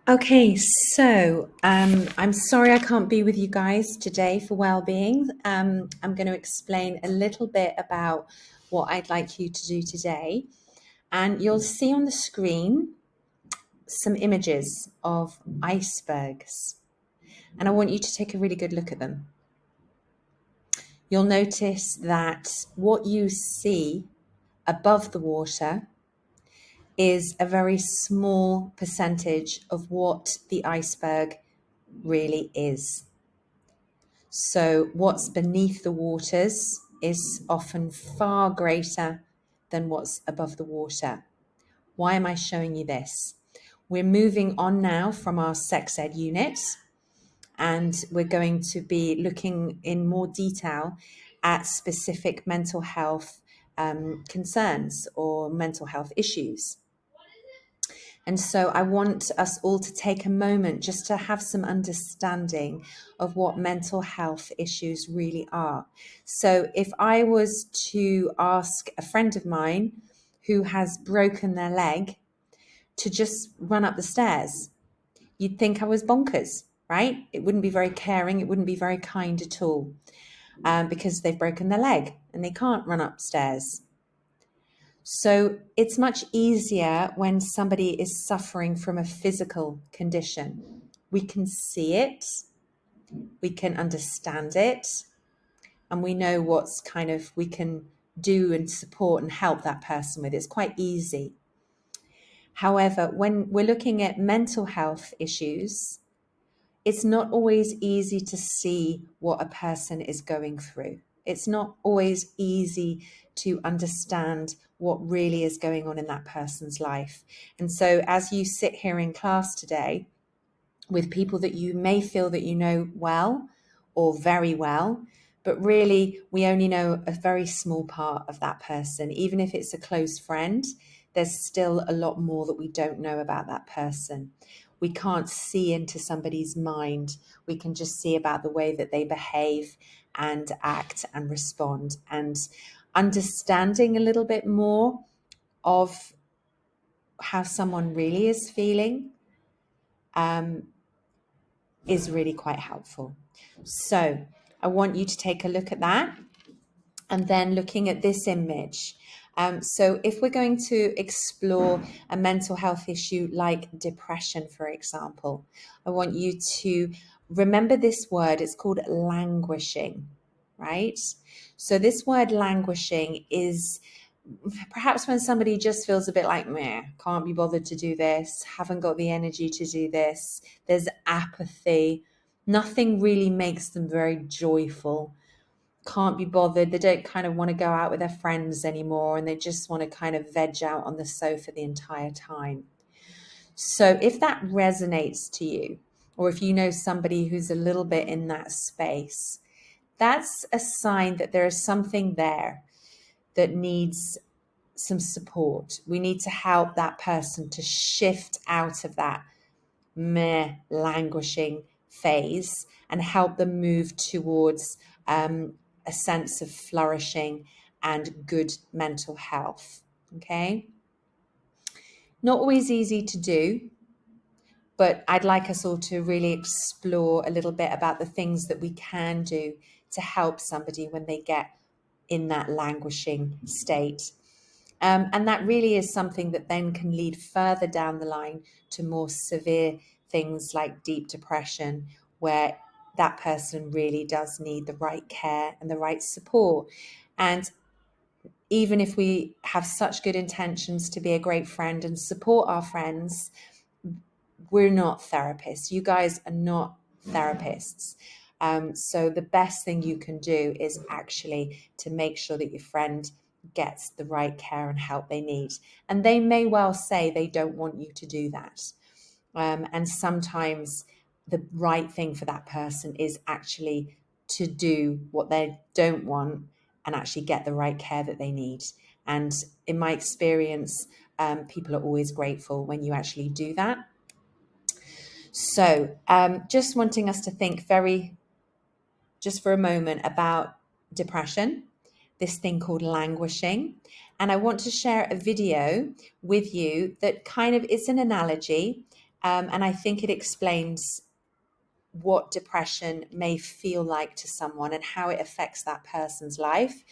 Okay, so I'm sorry I can't be with you guys today for Wellbeing. I'm going to explain a little bit about what I'd like you to do today. And you'll see on the screen some images of icebergs. And I want you to take a really good look at them. You'll notice that what you see above the water is a very small percentage of what the iceberg really is. So what's beneath the waters is often far greater than what's above the water. Why am I showing you this? We're moving on now from our sex ed unit, and we're going to be looking in more detail at specific mental health concerns or mental health issues. And so I want us all to take a moment just to have some understanding of what mental health issues really are. So if I was to ask a friend of mine who has broken their leg to just run up the stairs, you'd think I was bonkers, right? It wouldn't be very caring. It wouldn't be very kind at all, because they've broken their leg and they can't run upstairs. So it's much easier when somebody is suffering from a physical condition. We can see it, we can understand it, and we know what's we can do and support and help that person with. It's quite easy. However, when we're looking at mental health issues, it's not always easy to see what a person is going through. It's not always easy to understand what really is going on in that person's life. And so as you sit here in class today with people that you may feel that you know well or very well, but really we only know a very small part of that person. Even if it's a close friend, there's still a lot more that we don't know about that person. We can't see into somebody's mind. We can just see about the way that they behave and act and respond. And understanding a little bit more of how someone really is feeling is really quite helpful. So I want you to take a look at that, and then looking at this image. So if we're going to explore a mental health issue like depression, for example, I want you to remember this word. It's called languishing, right? So this word languishing is perhaps when somebody just feels a bit like, meh, can't be bothered to do this, haven't got the energy to do this, there's apathy, nothing really makes them very joyful, can't be bothered, they don't kind of want to go out with their friends anymore, and they just want to kind of veg out on the sofa the entire time. So if that resonates to you, or if you know somebody who's a little bit in that space, that's a sign that there is something there that needs some support. We need to help that person to shift out of that meh languishing phase and help them move towards a sense of flourishing and good mental health. Okay. Not always easy to do, but I'd like us all to really explore a little bit about the things that we can do to help somebody when they get in that languishing state. And that really is something that then can lead further down the line to more severe things like deep depression, where that person really does need the right care and the right support. And even if we have such good intentions to be a great friend and support our friends, we're not therapists. You guys are not therapists. So the best thing you can do is actually to make sure that your friend gets the right care and help they need. And they may well say they don't want you to do that. And sometimes the right thing for that person is actually to do what they don't want and actually get the right care that they need. And in my experience, people are always grateful when you actually do that. So just wanting us to think just for a moment about depression, this thing called languishing. And I want to share a video with you that it's an analogy, And I think it explains what depression may feel like to someone and how it affects that person's life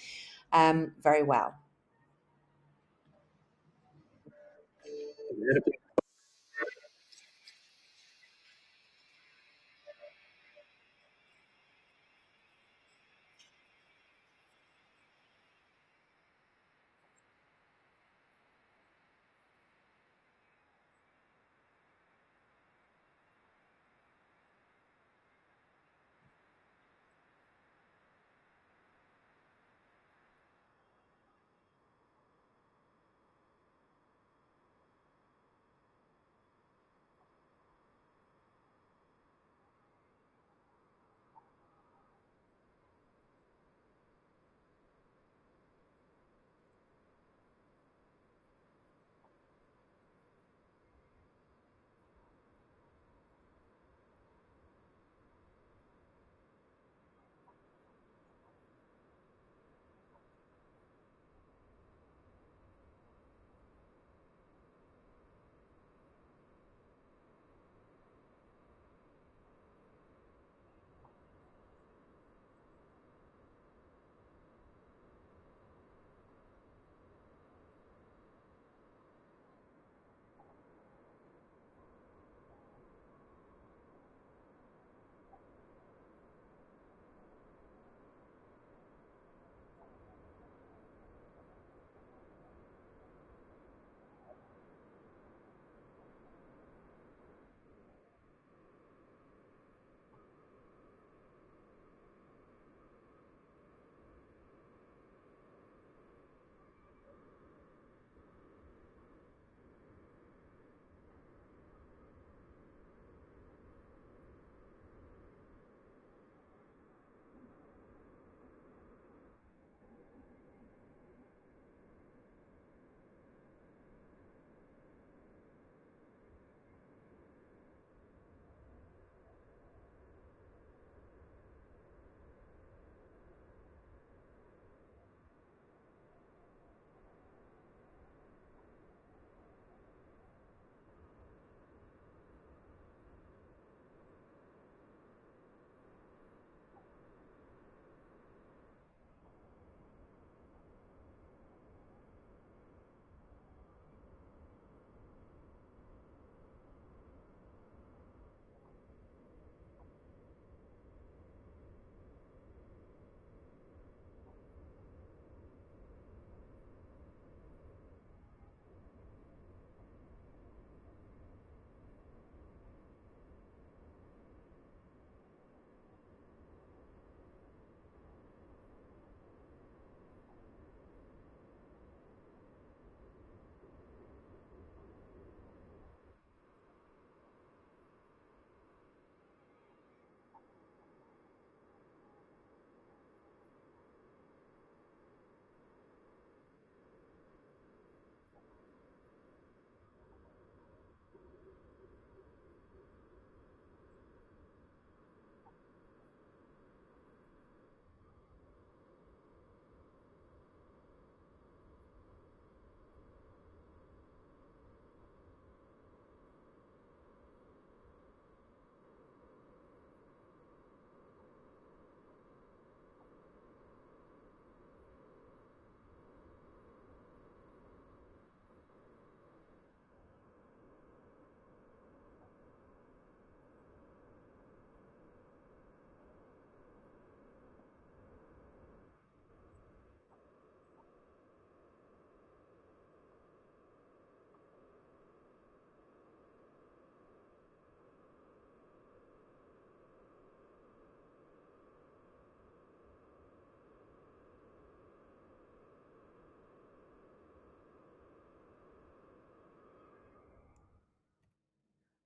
very well.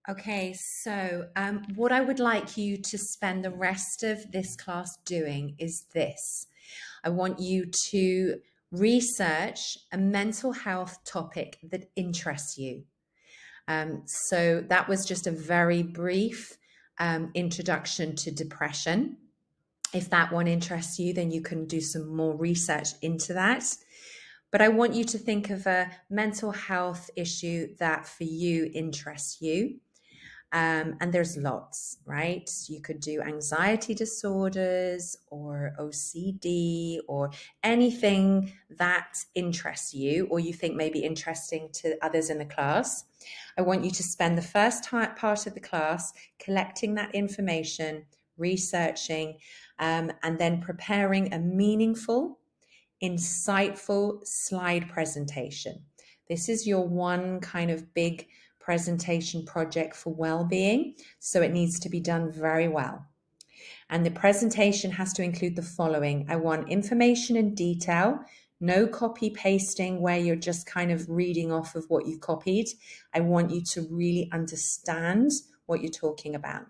Okay, so what I would like you to spend the rest of this class doing is this. I want you to research a mental health topic that interests you. So that was just a very brief introduction to depression. If that one interests you, then you can do some more research into that. But I want you to think of a mental health issue that for you interests you. And there's lots, right? You could do anxiety disorders or OCD or anything that interests you or you think may be interesting to others in the class. I want you to spend the first part of the class collecting that information, researching, and then preparing a meaningful, insightful slide presentation. This is your one kind of big presentation project for well-being, so it needs to be done very well. And the presentation has to include the following. I want information in detail, no copy pasting where you're just kind of reading off of what you've copied. I want you to really understand what you're talking about.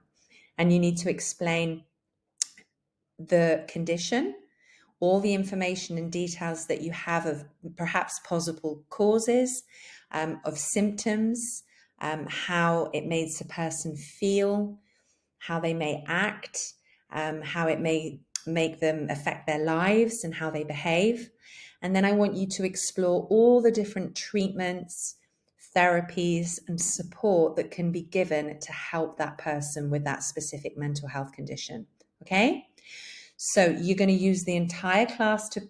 And you need to explain the condition, all the information and details that you have of perhaps possible causes, of symptoms, how it makes a person feel, how they may act, how it may make them affect their lives and how they behave. And then I want you to explore all the different treatments, therapies, and support that can be given to help that person with that specific mental health condition. Okay? So you're going to use the entire class to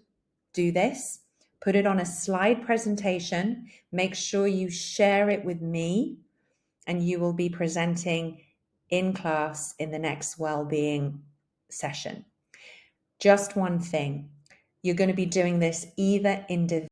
do this. Put it on a slide presentation. Make sure you share it with me, and you will be presenting in class in the next well-being session. Just one thing. You're going to be doing this either individually